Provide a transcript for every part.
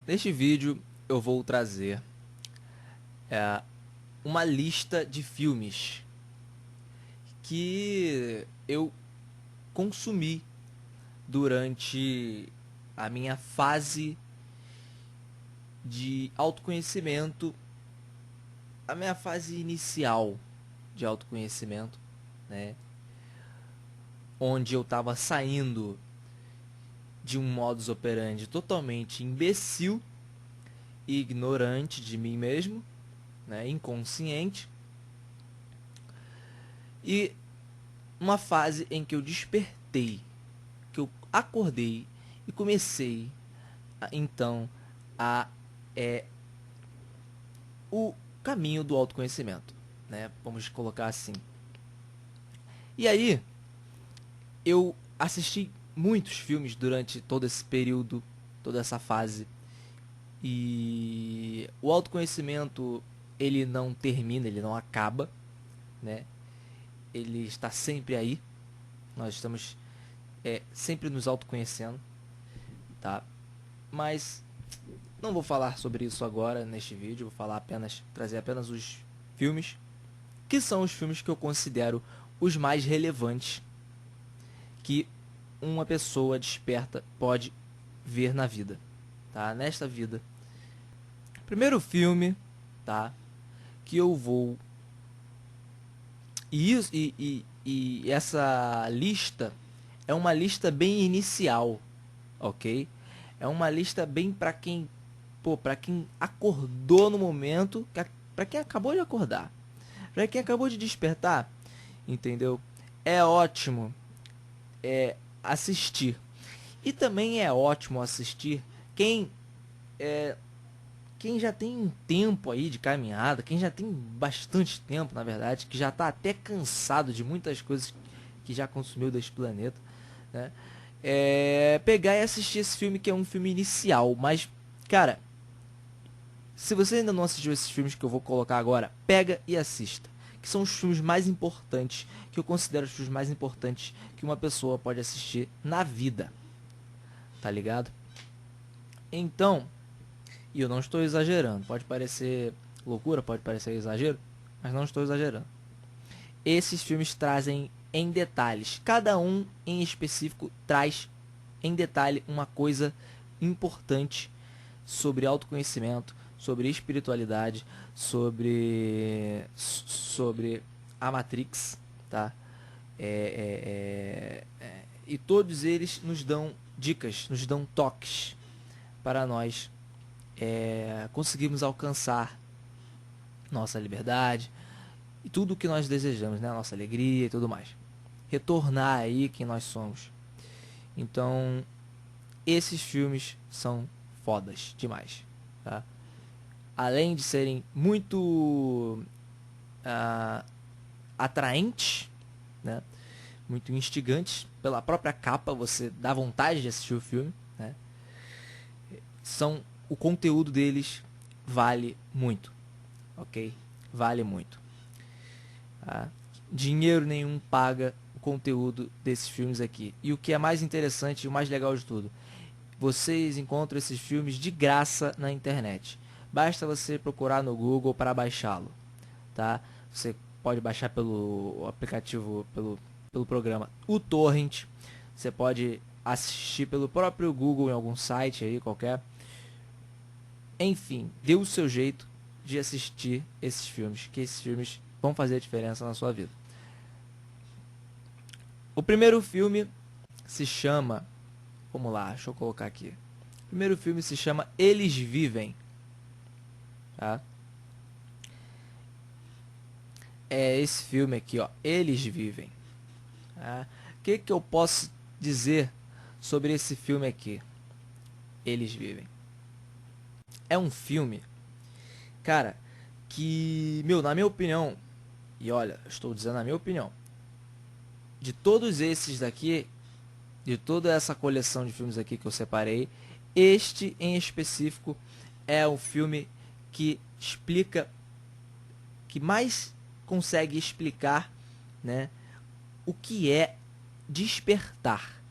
Neste vídeo eu vou trazer uma lista de filmes que eu consumi durante a minha fase de autoconhecimento, a minha fase inicial de autoconhecimento, né? Onde eu estava saindo de um modus operandi totalmente imbecil e ignorante de mim mesmo, né? Inconsciente, e uma fase em que eu despertei, que eu acordei e comecei então o caminho do autoconhecimento, né? Vamos colocar assim. E aí eu assisti muitos filmes durante todo esse período, toda essa fase. E o autoconhecimento, ele não termina, ele não acaba, né? Ele está sempre aí. Nós estamos sempre nos autoconhecendo, tá? Mas não vou falar sobre isso agora neste vídeo. Vou falar trazer apenas os filmes, que são os filmes que eu considero os mais relevantes que uma pessoa desperta pode ver na vida, tá? Nesta vida. Primeiro filme, tá? Que eu vou e essa lista é uma lista bem inicial, ok? É uma lista bem para quem acordou no momento, para quem acabou de acordar, para quem acabou de despertar, entendeu? É ótimo assistir. E também é ótimo assistir quem já tem um tempo aí de caminhada, quem já tem bastante tempo, na verdade, que já está até cansado de muitas coisas que já consumiu deste planeta, né? Pegar e assistir esse filme, que é um filme inicial. Mas, cara, se você ainda não assistiu esses filmes que eu vou colocar agora, pega e assista. Que são os filmes mais importantes, que eu considero os filmes mais importantes que uma pessoa pode assistir na vida. Tá ligado? Então, e eu não estou exagerando. Pode parecer loucura, pode parecer exagero, mas não estou exagerando. Esses filmes trazem em detalhes, cada um em específico traz em detalhe uma coisa importante sobre autoconhecimento, sobre espiritualidade, sobre a Matrix, tá? E todos eles nos dão dicas, nos dão toques para nós conseguirmos alcançar nossa liberdade e tudo o que nós desejamos, né? Nossa alegria e tudo mais. Retornar aí quem nós somos. Então, esses filmes são fodas demais, tá? Além de serem muito atraentes, né? Muito instigantes pela própria capa, você dá vontade de assistir o filme, né? O conteúdo deles vale muito, ok? Vale muito. Dinheiro nenhum paga o conteúdo desses filmes aqui. E o que é mais interessante e o mais legal de tudo, vocês encontram esses filmes de graça na internet. Basta você procurar no Google para baixá-lo, tá? Você pode baixar pelo aplicativo, pelo programa o Torrent. Você pode assistir pelo próprio Google em algum site aí qualquer. Enfim, dê o seu jeito de assistir esses filmes, que esses filmes vão fazer a diferença na sua vida. O primeiro filme se chama... Vamos lá, deixa eu colocar aqui. O primeiro filme se chama Eles Vivem. Tá? É esse filme aqui, ó. Eles Vivem. Tá? O que eu posso dizer sobre esse filme aqui? Eles Vivem. É um filme, cara, que, na minha opinião, e olha, estou dizendo a minha opinião, de todos esses daqui, de toda essa coleção de filmes aqui que eu separei, este em específico é o filme que explica, que mais consegue explicar, né, o que é despertar,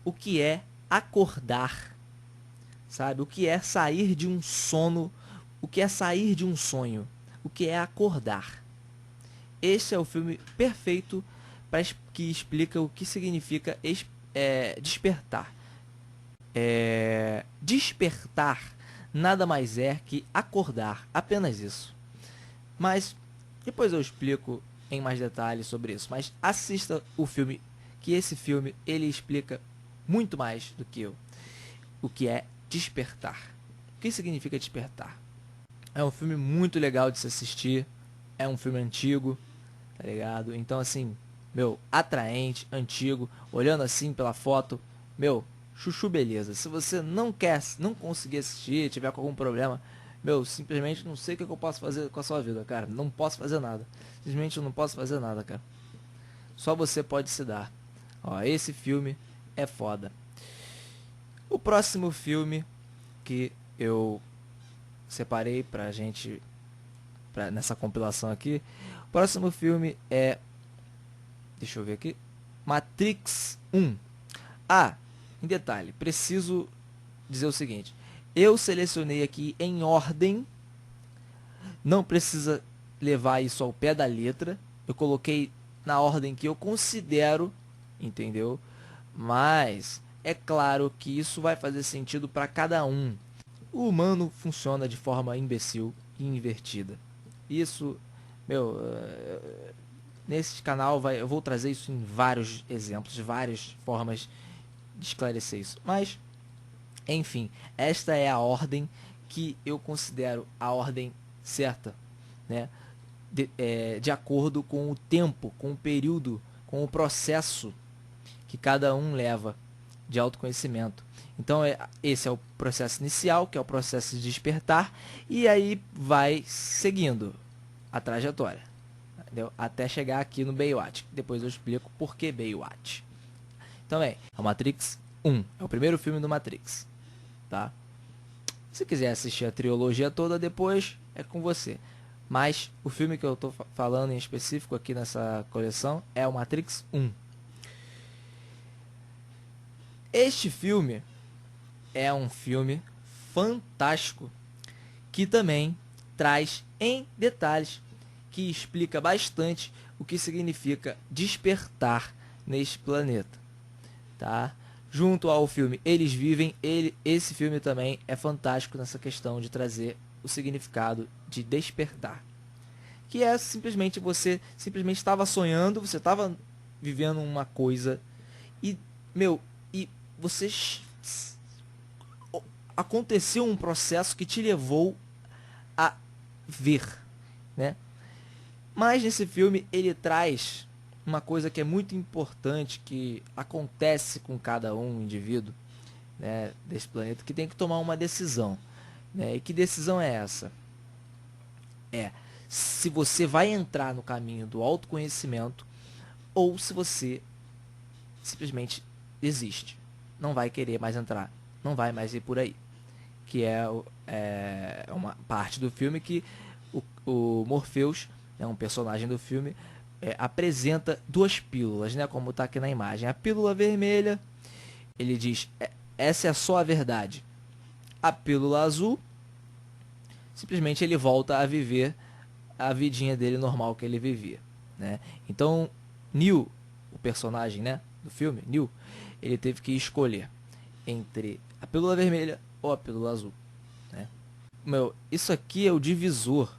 o que é acordar, sabe? O que é sair de um sono, o que é sair de um sonho, o que é acordar. Este é o filme perfeito que explica o que significa despertar. Despertar nada mais é que acordar, apenas isso. Mas depois eu explico em mais detalhes sobre isso. Mas assista o filme, que esse filme ele explica muito mais do que eu. O que é despertar. O que significa despertar? É um filme muito legal de se assistir. É um filme antigo, tá ligado? Então assim, meu, atraente, antigo, olhando assim pela foto, meu, chuchu beleza. Se você não conseguir assistir, tiver com algum problema, meu, simplesmente não sei o que eu posso fazer com a sua vida, cara. Não posso fazer nada. Simplesmente eu não posso fazer nada, cara. Só você pode se dar. Ó, esse filme é foda. O próximo filme que eu separei pra gente, nessa compilação aqui. O próximo filme é... Deixa eu ver aqui. Matrix 1. Ah, em detalhe, preciso dizer o seguinte. Eu selecionei aqui em ordem. Não precisa levar isso ao pé da letra. Eu coloquei na ordem que eu considero, entendeu? Mas é claro que isso vai fazer sentido para cada um. O humano funciona de forma imbecil e invertida. Isso, meu, nesse canal eu vou trazer isso em vários exemplos, várias formas de esclarecer isso. Mas, enfim, esta é a ordem que eu considero a ordem certa, né? De acordo com o tempo, com o período, com o processo que cada um leva de autoconhecimento. Então, esse é o processo inicial, que é o processo de despertar, e aí vai seguindo a trajetória, entendeu? Até chegar aqui no Baywatch. Depois eu explico por que Baywatch. Então é o Matrix 1, é o primeiro filme do Matrix, tá? Se quiser assistir a trilogia toda depois, é com você. Mas o filme que eu tô falando em específico aqui nessa coleção é o Matrix 1. Este filme é um filme fantástico que também traz em detalhes, que explica bastante o que significa despertar neste planeta, tá? Junto ao filme Eles Vivem, esse filme também é fantástico nessa questão de trazer o significado de despertar, que é simplesmente você simplesmente estava sonhando, você estava vivendo uma coisa e, meu, e você aconteceu um processo que te levou a ver, né? Mas nesse filme ele traz uma coisa que é muito importante, que acontece com cada um indivíduo, né, desse planeta, que tem que tomar uma decisão, né? E que decisão é essa? É se você vai entrar no caminho do autoconhecimento ou se você simplesmente desiste, não vai querer mais entrar, não vai mais ir por aí. Que é uma parte do filme que o Morpheus, é um personagem do filme, apresenta duas pílulas, né, como está aqui na imagem. A pílula vermelha, ele diz, essa é só a verdade. A pílula azul, simplesmente ele volta a viver a vidinha dele normal que ele vivia, né? Então, Neo, o personagem, né, do filme, Neo, ele teve que escolher entre a pílula vermelha ou a pílula azul, né? Meu, isso aqui é o divisor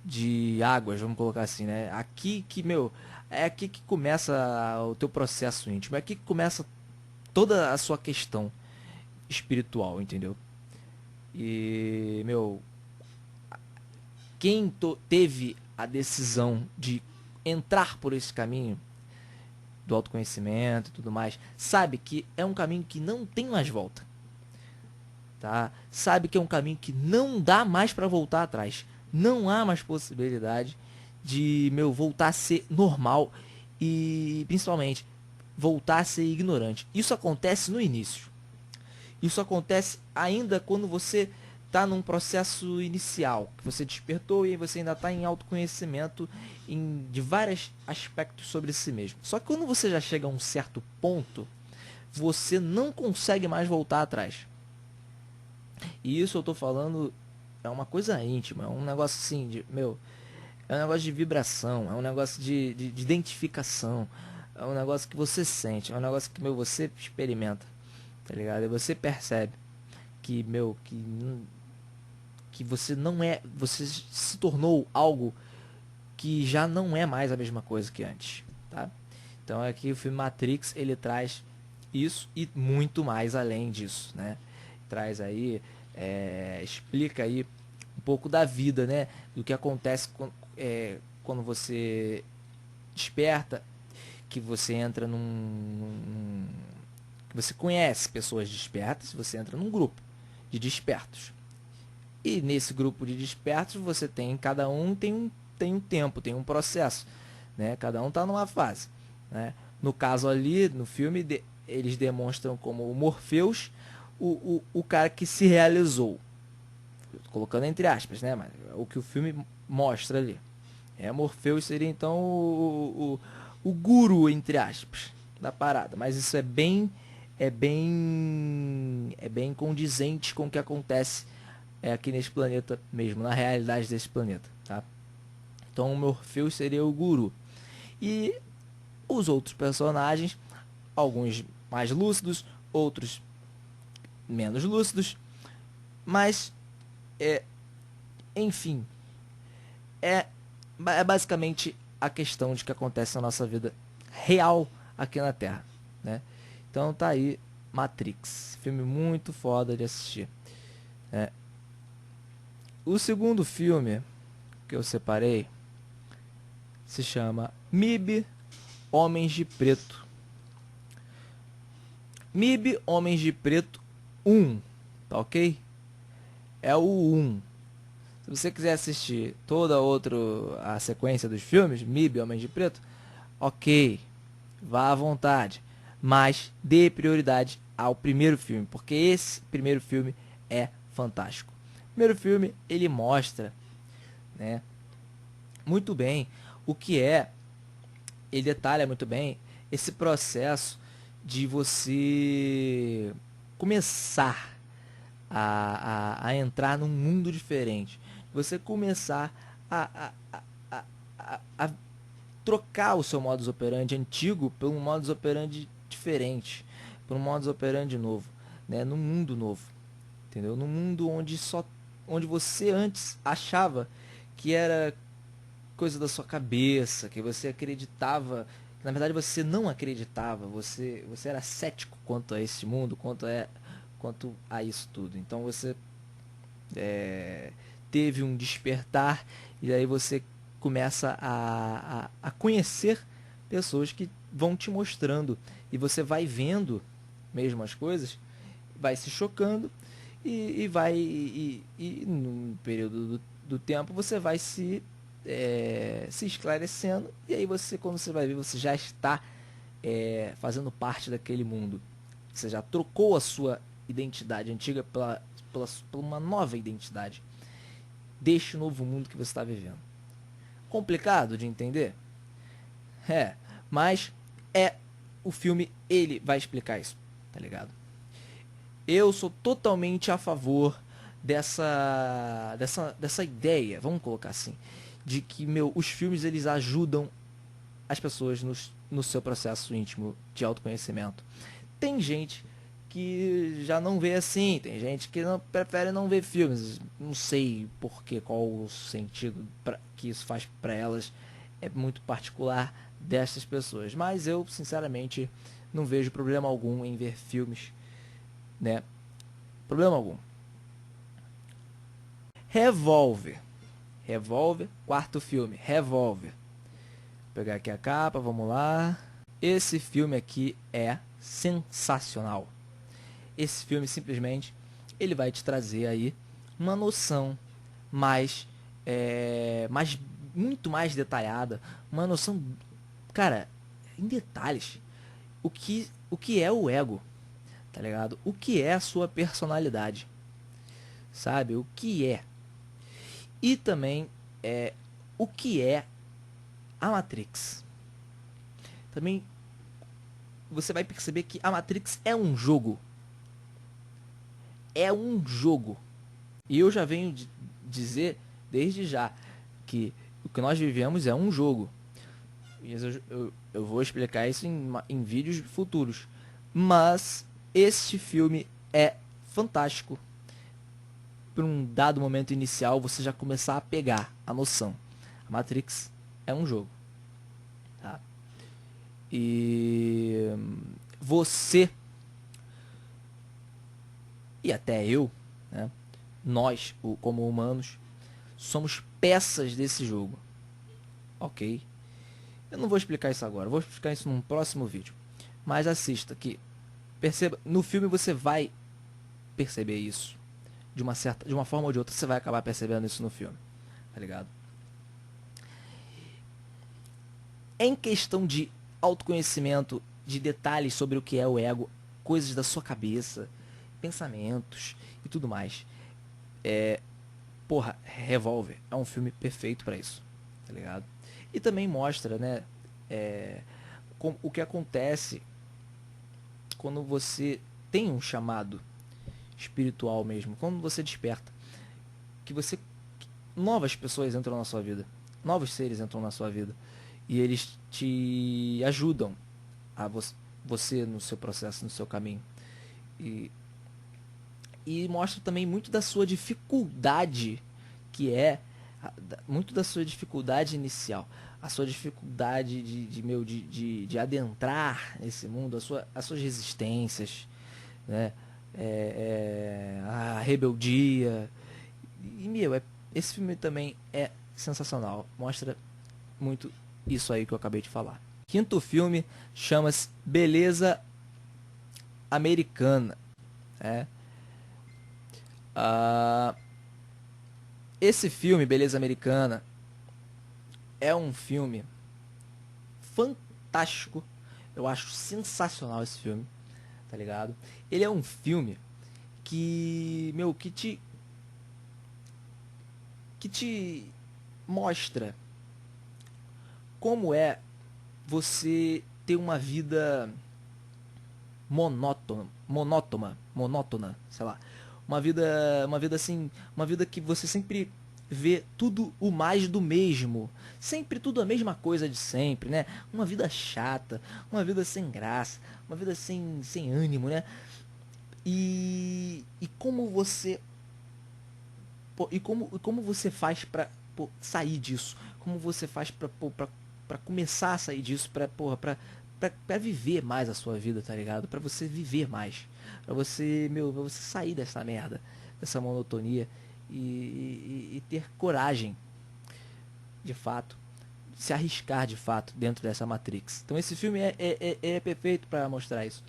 de águas, vamos colocar assim, né? Aqui que, meu, é aqui que começa o teu processo íntimo, é aqui que começa toda a sua questão espiritual, entendeu? E, meu, quem teve a decisão de entrar por esse caminho do autoconhecimento e tudo mais, sabe que é um caminho que não tem mais volta, tá? Sabe que é um caminho que não dá mais para voltar atrás. Não há mais possibilidade de, meu, voltar a ser normal e, principalmente, voltar a ser ignorante. Isso acontece no início. Isso acontece ainda quando você está num processo inicial, que você despertou e você ainda está em autoconhecimento de vários aspectos sobre si mesmo. Só que quando você já chega a um certo ponto, você não consegue mais voltar atrás. E isso eu tô falando é uma coisa íntima, é um negócio assim de, é um negócio de vibração, é um negócio de identificação, é um negócio que você sente, é um negócio que, você experimenta, tá ligado? E você percebe que, que você não é, você se tornou algo que já não é mais a mesma coisa que antes, tá? Então aqui o filme Matrix, ele traz isso e muito mais além disso, né? Traz aí, explica aí um pouco da vida, né? Do que acontece quando você desperta, que você entra que você conhece pessoas despertas, você entra num grupo de despertos. E nesse grupo de despertos, você tem, cada um tem um tempo, tem um processo, né? Cada um está numa fase, né? No caso ali, no filme, eles demonstram como o Morpheus, o cara que se realizou, colocando entre aspas, né? Mas o que o filme mostra ali. Morpheus seria então o guru, entre aspas, da parada. Mas isso é bem condizente com o que acontece aqui nesse planeta mesmo, na realidade desse planeta, tá? Então o Morpheus seria o guru. E os outros personagens, alguns mais lúcidos, outros menos lúcidos, mas enfim, é, é basicamente a questão de que acontece na nossa vida real aqui na Terra, né? Então tá aí Matrix, filme muito foda de assistir. O segundo filme que eu separei se chama MIB Homens de Preto. MIB Homens de Preto 1, tá ok? É o 1. Se você quiser assistir toda a sequência dos filmes, MIB Homens de Preto, ok, vá à vontade. Mas dê prioridade ao primeiro filme, porque esse primeiro filme é fantástico. O primeiro filme, ele mostra, né, muito bem o que é, ele detalha muito bem esse processo de você começar a entrar num mundo diferente. Você começar a trocar o seu modus operandi antigo por um modus operandi diferente, por um modus operandi novo, né? Num mundo novo, entendeu? Num mundo onde você antes achava que era coisa da sua cabeça, que você acreditava, na verdade você não acreditava, você era cético quanto a esse mundo, quanto a isso tudo. Então você teve um despertar e aí você começa a conhecer pessoas que vão te mostrando e você vai vendo mesmo as coisas, vai se chocando e no período do tempo você vai se esclarecendo e aí você, quando você vai ver, você já está fazendo parte daquele mundo. Você já trocou a sua identidade antiga por uma nova identidade deste novo mundo que você está vivendo. Complicado de entender? Mas o filme, ele vai explicar isso, tá ligado? Eu sou totalmente a favor dessa ideia, vamos colocar assim, de que os filmes eles ajudam as pessoas no seu processo íntimo de autoconhecimento. Tem gente que já não vê assim, tem gente que prefere não ver filmes, não sei qual o sentido que isso faz para elas, é muito particular dessas pessoas, mas eu sinceramente não vejo problema algum em ver filmes, né? Problema algum. Revolver, quarto filme, Revolver. Vou pegar aqui a capa, vamos lá. Esse filme aqui é sensacional. Esse filme simplesmente ele vai te trazer aí uma noção muito mais detalhada, uma noção, cara, em detalhes, o que é o ego, tá ligado? O que é a sua personalidade, sabe? O que é. E também o que é a Matrix. Também você vai perceber que a Matrix é um jogo. É um jogo. E eu já venho dizer desde já que o que nós vivemos é um jogo. Eu vou explicar isso em vídeos futuros. Mas este filme é fantástico. Por um dado momento inicial, você já começar a pegar a noção. A Matrix é um jogo. Tá? E você, e até eu, né? Nós, como humanos, somos peças desse jogo. Ok? Eu não vou explicar isso agora, vou explicar isso num próximo vídeo. Mas assista que perceba, no filme você vai perceber isso. De uma forma ou de outra você vai acabar percebendo isso no filme. Tá ligado? Em questão de autoconhecimento, de detalhes sobre o que é o ego, coisas da sua cabeça, pensamentos e tudo mais. Porra, Revolver é um filme perfeito pra isso, tá ligado? E também mostra, né, o que acontece quando você tem um chamado espiritual mesmo, quando você desperta, que novas pessoas entram na sua vida, novos seres entram na sua vida e eles te ajudam a você no seu processo, no seu caminho. E mostra também muito da sua dificuldade, que é muito da sua dificuldade inicial, a sua dificuldade de adentrar nesse mundo, as suas resistências, né? A rebeldia. E, esse filme também é sensacional, mostra muito isso aí que eu acabei de falar. Quinto filme chama-se Beleza Americana. Ah, esse filme, Beleza Americana, é um filme fantástico. Eu acho sensacional esse filme, tá ligado? Ele é um filme que te mostra como é você ter uma vida monótona, sei lá. Uma vida assim, uma vida que você sempre vê tudo o mais do mesmo. Sempre tudo a mesma coisa de sempre, né? Uma vida chata, uma vida sem graça, uma vida sem ânimo, né? E como você como você faz pra sair disso? Como você faz pra começar a sair disso, pra viver mais a sua vida, tá ligado? Pra você viver mais. Pra você, pra você sair dessa merda, dessa monotonia e ter coragem, de fato, se arriscar de fato dentro dessa Matrix. Então esse filme é perfeito pra mostrar isso.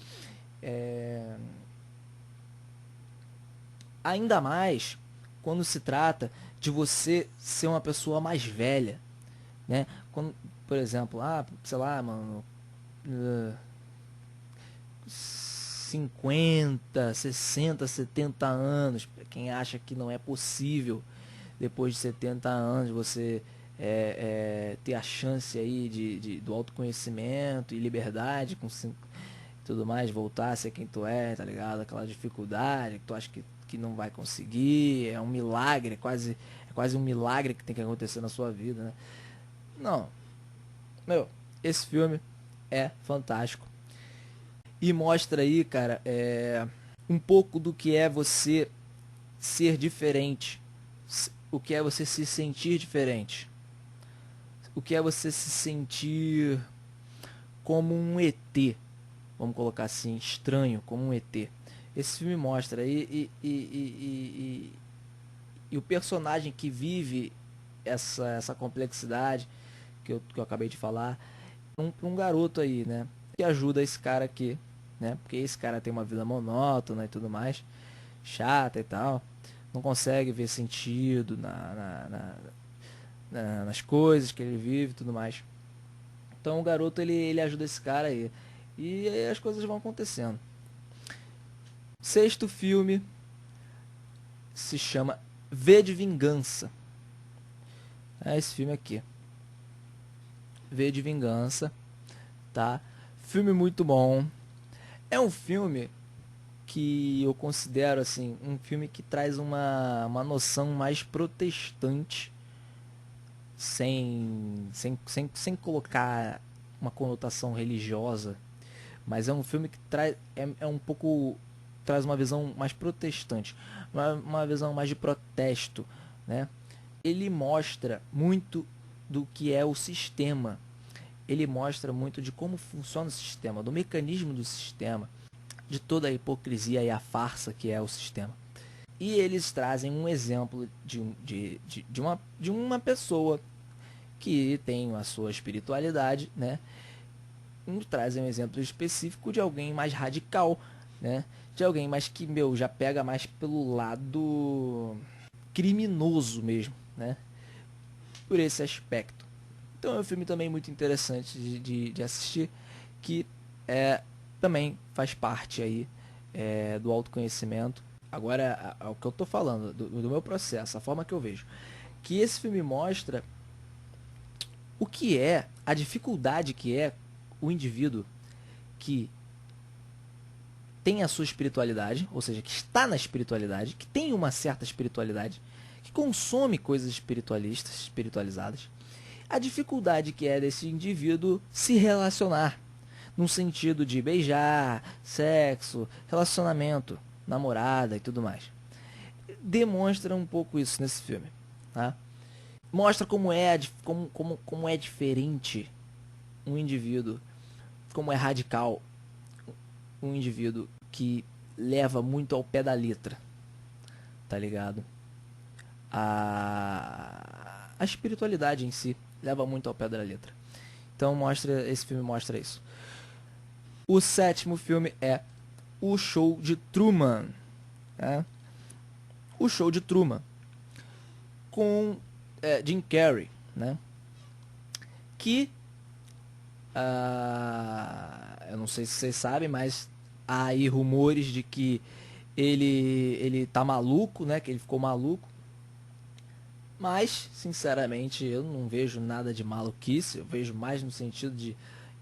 É... Ainda mais quando se trata de você ser uma pessoa mais velha, né? Quando, por exemplo, sei lá, mano, 50, 60, 70 anos, pra quem acha que não é possível depois de 70 anos você ter a chance aí do autoconhecimento e liberdade tudo mais, voltar a ser quem tu é, tá ligado? Aquela dificuldade que tu acha que não vai conseguir, é um milagre, é quase um milagre que tem que acontecer na sua vida, né? Não, esse filme é fantástico e mostra aí, cara, um pouco do que é você ser diferente, o que é você se sentir diferente, o que é você se sentir como um ET, vamos colocar assim, estranho, como um ET. Esse filme mostra e o personagem que vive essa complexidade que eu acabei de falar, um garoto aí, né, que ajuda esse cara aqui, né, porque esse cara tem uma vida monótona e tudo mais, chata e tal, não consegue ver sentido nas coisas que ele vive e tudo mais. Então o garoto ele ajuda esse cara aí. E aí as coisas vão acontecendo. Sexto filme se chama V de Vingança. É esse filme aqui. V de Vingança, tá? Filme muito bom. É um filme que eu considero assim um filme que traz uma noção mais protestante, sem colocar uma conotação religiosa, mas é um filme que é um pouco, traz uma visão mais protestante, uma visão mais de protesto, né? Ele mostra muito do que é o sistema, ele mostra muito de como funciona o sistema, do mecanismo do sistema, de toda a hipocrisia e a farsa que é o sistema. E eles trazem um exemplo de uma pessoa que tem a sua espiritualidade, né? Trazem um exemplo específico de alguém mais radical, né? De alguém mais que, já pega mais pelo lado criminoso mesmo, né? Por esse aspecto. Então é um filme também muito interessante de assistir, que também faz parte aí do autoconhecimento. Agora, o que eu tô falando, do meu processo, a forma que eu vejo. Que esse filme mostra o que é, a dificuldade que é o indivíduo que tem a sua espiritualidade, ou seja, que está na espiritualidade, que tem uma certa espiritualidade, que consome coisas espiritualizadas, a dificuldade que é desse indivíduo se relacionar, num sentido de beijar, sexo, relacionamento, namorada e tudo mais. Demonstra um pouco isso nesse filme, tá? Mostra como é diferente um indivíduo, como é radical um indivíduo que leva muito ao pé da letra, tá ligado? A espiritualidade em si leva muito ao pé da letra. Então esse filme mostra isso. O sétimo filme é O Show de Truman, né? O Show de Truman com Jim Carrey, né? Que eu não sei se vocês sabem, mas há aí rumores de que ele tá maluco, né? Que ele ficou maluco. Mas, sinceramente, eu não vejo nada de maluquice. Eu vejo mais no sentido de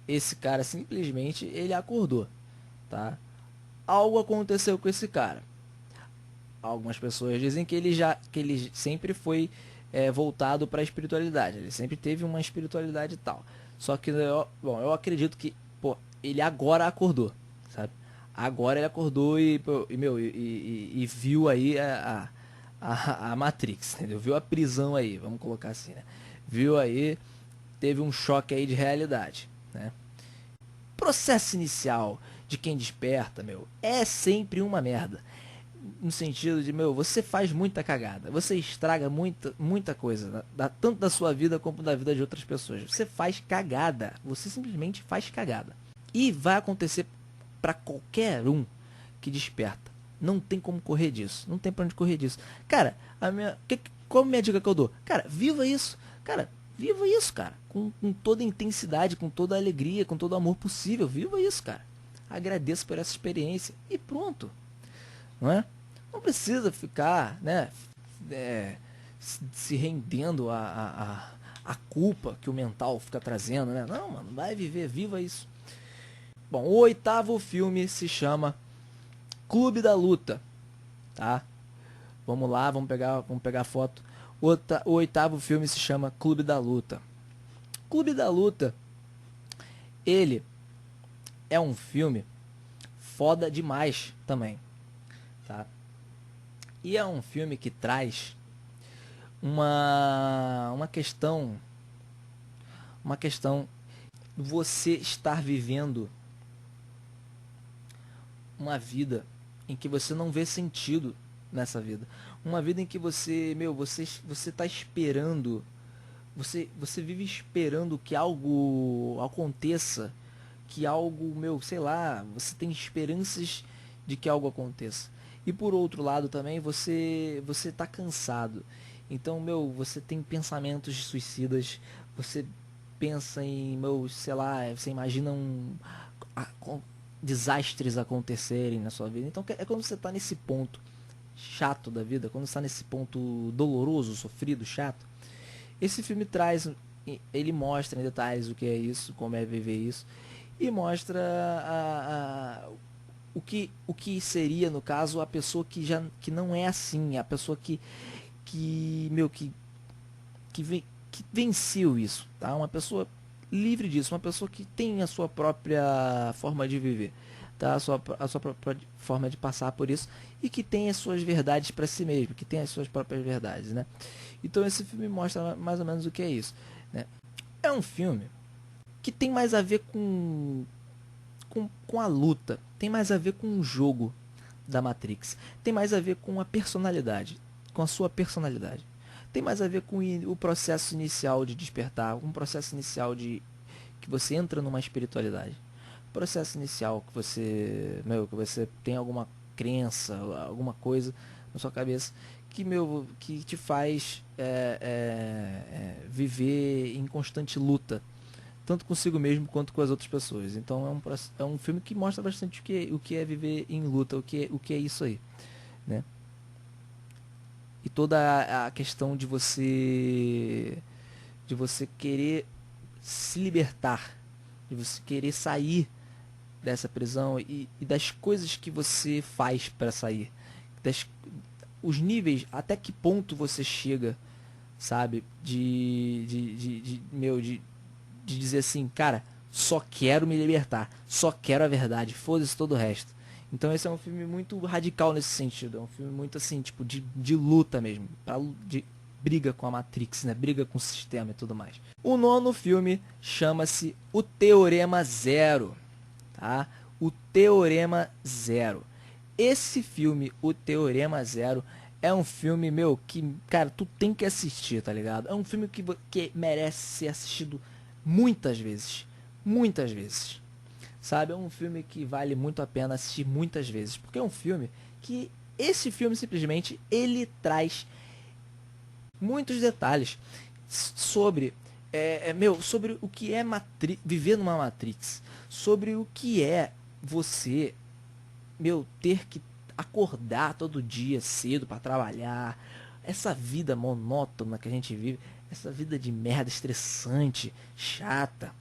esse cara simplesmente ele acordou, tá? Algo aconteceu com esse cara. Algumas pessoas dizem que ele sempre foi voltado para a espiritualidade. Ele sempre teve uma espiritualidade e tal. Só que eu acredito que ele agora acordou, sabe? Agora ele acordou e viu aí a Matrix, entendeu? Viu a prisão aí, vamos colocar assim, né? Viu aí, teve um choque aí de realidade, né? Processo inicial de quem desperta, é sempre uma merda. No sentido de, você faz muita cagada. Você estraga muita coisa. Tanto da sua vida como da vida de outras pessoas. Você faz cagada. Você simplesmente faz cagada. E vai acontecer para qualquer um que desperta. Não tem como correr disso. Não tem pra onde correr disso. Cara, qual a minha dica que eu dou? Cara, viva isso. Cara, viva isso, cara. Com toda a intensidade, com toda a alegria, com todo o amor possível. Viva isso, cara. Agradeço por essa experiência. E pronto. Não é? Não precisa ficar, né, se rendendo a culpa que o mental fica trazendo, né? Não, mano, vai viver, viva isso. Bom, o oitavo filme se chama Clube da Luta, tá? Vamos lá, vamos pegar a foto. O oitavo filme se chama Clube da Luta. Clube da Luta, ele é um filme foda demais também, tá? E é um filme que traz uma questão você estar vivendo uma vida em que você não vê sentido nessa vida, uma vida em que você tá esperando, você vive esperando que algo aconteça, que algo, sei lá, você tem esperanças de que algo aconteça. E por outro lado também você tá cansado. Então, você tem pensamentos suicidas, você pensa em, sei lá, você imagina desastres acontecerem na sua vida. Então é quando você tá nesse ponto chato da vida, quando você tá nesse ponto doloroso, sofrido, chato. Esse filme ele mostra em detalhes o que é isso, como é viver isso, e mostra o que seria, no caso, a pessoa que não é assim, a pessoa que venceu isso, tá? Uma pessoa livre disso, uma pessoa que tem a sua própria forma de viver, tá? A sua própria forma de passar por isso e que tem as suas verdades para si mesmo, que tem as suas próprias verdades, né? Então esse filme mostra mais ou menos o que é isso, né? É um filme que tem mais a ver com a luta, tem mais a ver com o jogo da Matrix, tem mais a ver com a personalidade, com a sua personalidade. Tem mais a ver com o processo inicial de despertar, um processo inicial de que você entra numa espiritualidade. Processo inicial que você tem alguma crença, alguma coisa na sua cabeça que te faz viver em constante luta, tanto consigo mesmo quanto com as outras pessoas. Então é um filme que mostra bastante o que é viver em luta, o que é isso aí, né? E toda a questão de você querer se libertar, de você querer sair dessa prisão e das coisas que você faz para sair, os níveis, até que ponto você chega, sabe, de dizer assim, cara, só quero me libertar, só quero a verdade, foda-se todo o resto. Então esse é um filme muito radical nesse sentido, é um filme muito assim, tipo, de luta mesmo, de briga com a Matrix, né, briga com o sistema e tudo mais. O nono filme chama-se O Teorema Zero, tá? O Teorema Zero. Esse filme, O Teorema Zero, é um filme, meu, que, cara, tu tem que assistir, tá ligado? É um filme que merece ser assistido muitas vezes. Muitas vezes. Sabe? É um filme que vale muito a pena assistir muitas vezes. Porque é um filme que, esse filme simplesmente, ele traz muitos detalhes sobre, sobre o que é viver numa Matrix. Sobre o que é você, ter que acordar todo dia cedo para trabalhar, essa vida monótona que a gente vive, essa vida de merda estressante, chata.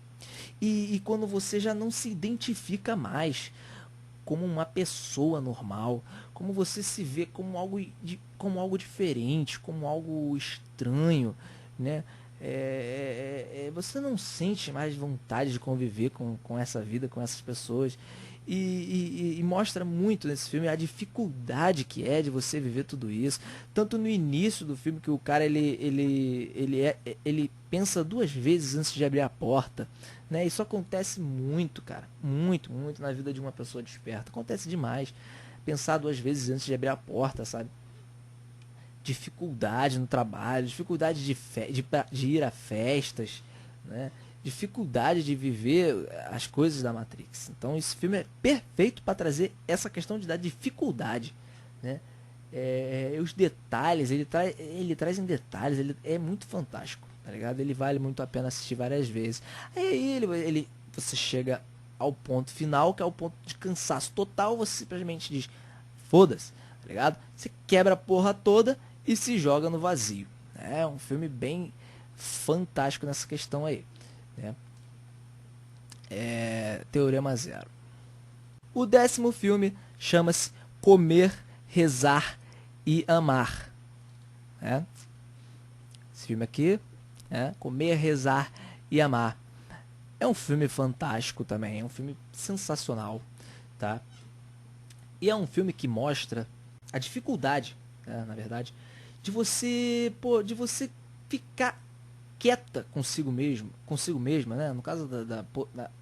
E quando você já não se identifica mais como uma pessoa normal, como você se vê como algo diferente, como algo estranho, né? Você não sente mais vontade de conviver com essa vida, com essas pessoas. E mostra muito nesse filme a dificuldade que é de você viver tudo isso. Tanto no início do filme que o cara ele pensa duas vezes antes de abrir a porta, né? Isso acontece muito, cara, muito, muito na vida de uma pessoa desperta. Acontece demais. Pensar duas vezes antes de abrir a porta, sabe? Dificuldade no trabalho, dificuldade de ir a festas, né? Dificuldade de viver as coisas da Matrix. Então esse filme é perfeito para trazer essa questão da dificuldade, né? Os detalhes, ele traz em detalhes, ele é muito fantástico, tá ligado? Ele vale muito a pena assistir várias vezes. Aí você chega ao ponto final, que é o ponto de cansaço total, você simplesmente diz, foda-se, tá ligado? Você quebra a porra toda e se joga no vazio. É um filme bem fantástico nessa questão aí, né? Teorema Zero. O 10º filme chama-se Comer, Rezar e Amar, né? Esse filme aqui, Comer, Rezar e Amar, é um filme fantástico também, é um filme sensacional, tá? E é um filme que mostra a dificuldade, né, na verdade, de você ficar quieta consigo mesma, né? No caso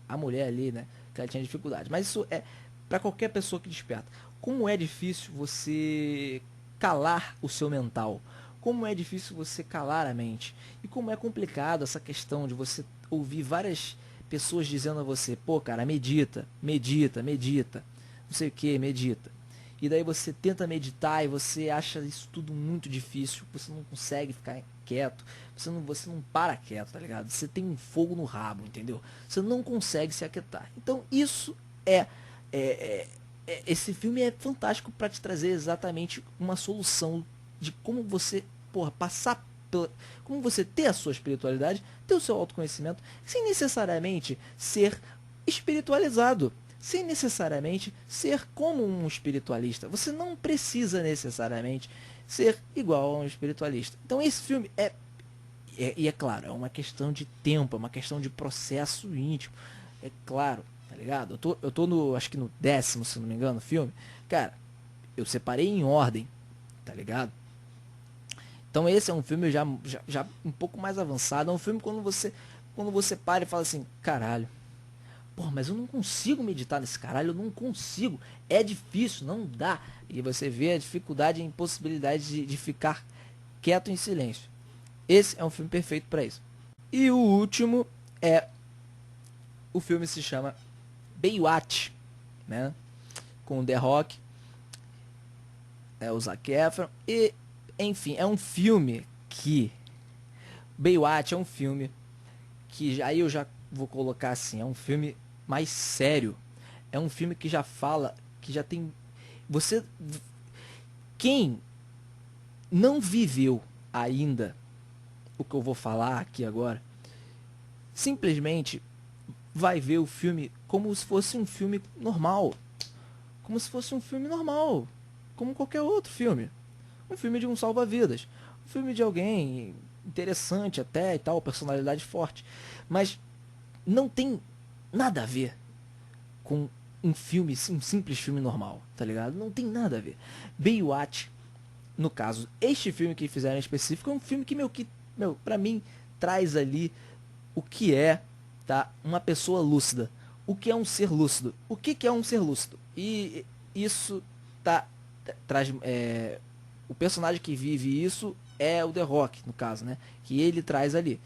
a mulher ali, né? Que ela tinha dificuldade. Mas isso é para qualquer pessoa que desperta. Como é difícil você calar o seu mental. Como é difícil você calar a mente. E como é complicado essa questão de você ouvir várias pessoas dizendo a você, pô, cara, medita, medita, medita. Não sei o que, medita. E daí você tenta meditar e você acha isso tudo muito difícil. Você não consegue ficar quieto. Você não para quieto, tá ligado? Você tem um fogo no rabo, entendeu? Você não consegue se aquietar. Então isso esse filme é fantástico para te trazer exatamente uma solução de como você, como você ter a sua espiritualidade, ter o seu autoconhecimento, sem necessariamente ser espiritualizado. sem necessariamente ser como um espiritualista. Você não precisa necessariamente ser igual a um espiritualista. Então esse filme e é claro, é uma questão de tempo, é uma questão de processo íntimo. É claro, tá ligado? Eu tô no, acho que no 10º, se não me engano, filme. Cara, eu separei em ordem, tá ligado? Então esse é um filme já um pouco mais avançado. É um filme quando você para e fala assim, caralho, pô, mas eu não consigo meditar nesse caralho, eu não consigo. É difícil, não dá. E você vê a dificuldade e a impossibilidade de ficar quieto em silêncio. Esse é um filme perfeito para isso. E o último o filme se chama Baywatch, né? Com o The Rock, o Zac Efron e, enfim, é um filme que Baywatch é um filme que aí eu já vou colocar assim, é um filme mais sério. É um filme que já fala, que já tem você quem não viveu ainda o que eu vou falar aqui agora, simplesmente vai ver o filme como se fosse um filme normal. Como se fosse um filme normal. Como qualquer outro filme. Um filme de um salva-vidas. Um filme de alguém interessante até e tal, personalidade forte. Mas não tem nada a ver com um filme, um simples filme normal, tá ligado? Não tem nada a ver. Baywatch, no caso, este filme que fizeram em específico é um filme que pra mim, traz ali o que é, tá? Uma pessoa lúcida. O que é um ser lúcido? O que é um ser lúcido? E isso tá traz o personagem que vive isso é o The Rock, no caso, né? Que ele traz ali.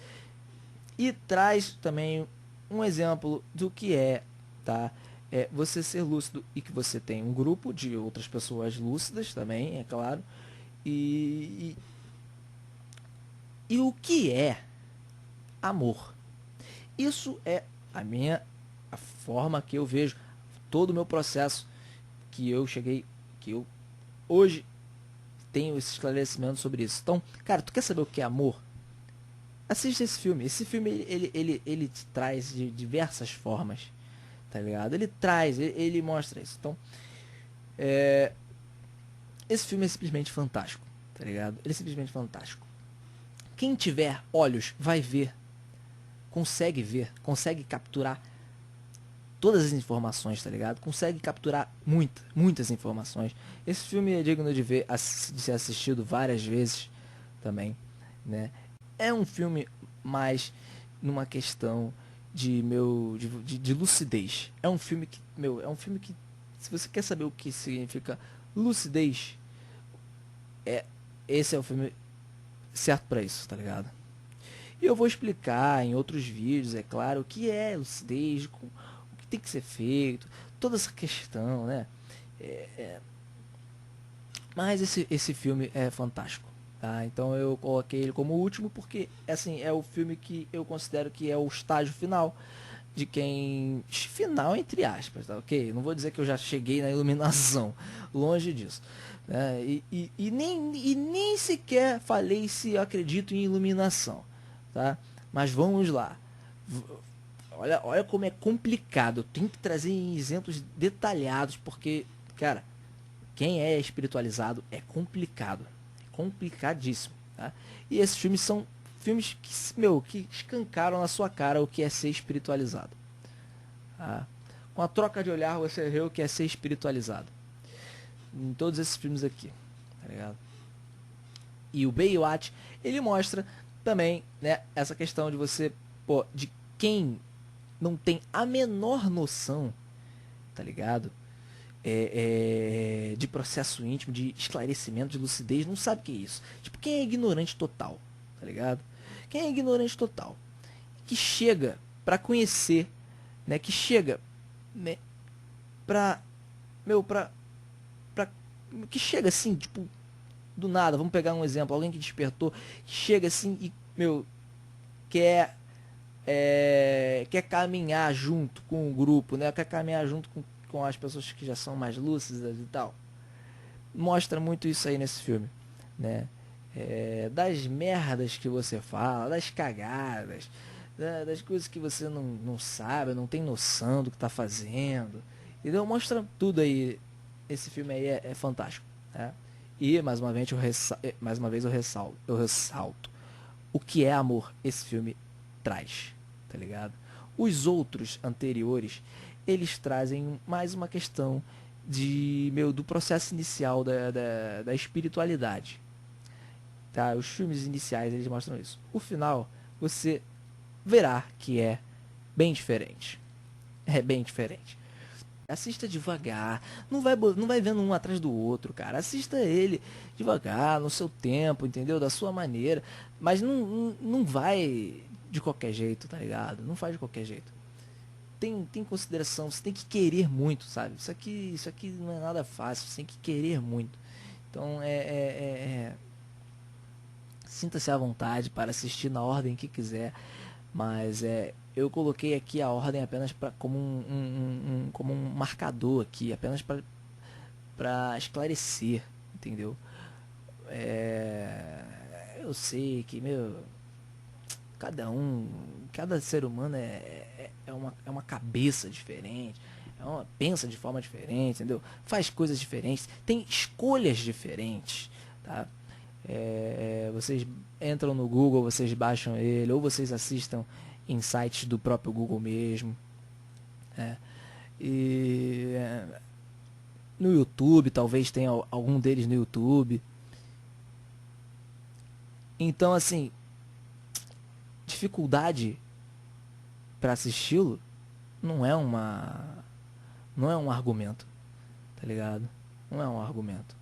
E traz também um exemplo do que tá? Você ser lúcido e que você tem um grupo de outras pessoas lúcidas também, é claro. E, e o que é amor? Isso é a forma que eu vejo todo o meu processo que eu cheguei, que eu hoje tenho esse esclarecimento sobre isso. Então, cara, tu quer saber o que é amor? Assiste esse filme. Esse filme ele te traz de diversas formas, tá ligado? Ele traz, ele mostra isso. Então, esse filme é simplesmente fantástico, tá ligado? Ele é simplesmente fantástico. Quem tiver olhos vai ver, consegue capturar todas as informações, tá ligado? Consegue capturar muitas informações. Esse filme é digno de ser assistido várias vezes também, né? É um filme mais numa questão de lucidez. É um filme que, se você quer saber o que significa lucidez, esse é o filme certo pra isso, tá ligado? E eu vou explicar em outros vídeos, é claro, o que é lucidez, o que tem que ser feito, toda essa questão, né? Mas esse filme é fantástico, tá? Então eu coloquei ele como último porque, assim, é o filme que eu considero que é o estágio final de quem... Final entre aspas, tá ok? Não vou dizer que eu já cheguei na iluminação, longe disso. Né? Nem sequer falei se eu acredito em iluminação, tá? Mas vamos lá. Olha como é complicado. Eu tenho que trazer exemplos detalhados porque, cara, quem é espiritualizado é complicado. É complicadíssimo, tá? E esses filmes são filmes que escancaram na sua cara o que é ser espiritualizado. Tá? Com a troca de olhar você vê o que é ser espiritualizado. Em todos esses filmes aqui, tá ligado? E o Baywatch, ele mostra também, né, essa questão de você, de quem não tem a menor noção, tá ligado? De processo íntimo, de esclarecimento, de lucidez, não sabe o que é isso. Tipo, quem é ignorante total, tá ligado? Quem é ignorante total, que chega pra conhecer, né, que chega, né, pra, pra, que chega assim, tipo, do nada, vamos pegar um exemplo, alguém que despertou, que chega assim e, quer quer caminhar junto com o grupo, né? Quer caminhar junto com as pessoas que já são mais lúcidas e tal. Mostra muito isso aí nesse filme, né? Das merdas que você fala, das cagadas, das coisas que você não sabe, não tem noção do que tá fazendo Entendeu? Mostra tudo aí. Esse filme aí é fantástico, né? E mais uma vez eu ressalto. O que é amor esse filme traz, tá ligado? Os outros anteriores, eles trazem mais uma questão do processo inicial da espiritualidade, tá? Os filmes iniciais, eles mostram isso. O final, você verá que é bem diferente. É bem diferente. Assista devagar. Não vai vendo um atrás do outro, cara. Assista ele devagar, no seu tempo, entendeu? Da sua maneira. Mas não vai de qualquer jeito, tá ligado? Não faz de qualquer jeito. Tem consideração, você tem que querer muito, sabe? Isso aqui não é nada fácil, você tem que querer muito. Então sinta-se à vontade para assistir na ordem que quiser. Mas eu coloquei aqui a ordem apenas como como um marcador aqui, apenas para esclarecer, entendeu? Eu sei que, cada ser humano é uma cabeça diferente, pensa de forma diferente, entendeu? Faz coisas diferentes, tem escolhas diferentes, tá? Vocês entram no Google, vocês baixam ele, ou vocês assistam em sites do próprio Google mesmo. É. E no YouTube, talvez tenha algum deles no YouTube. Então, assim, dificuldade para assisti-lo não é um argumento, tá ligado? Não é um argumento.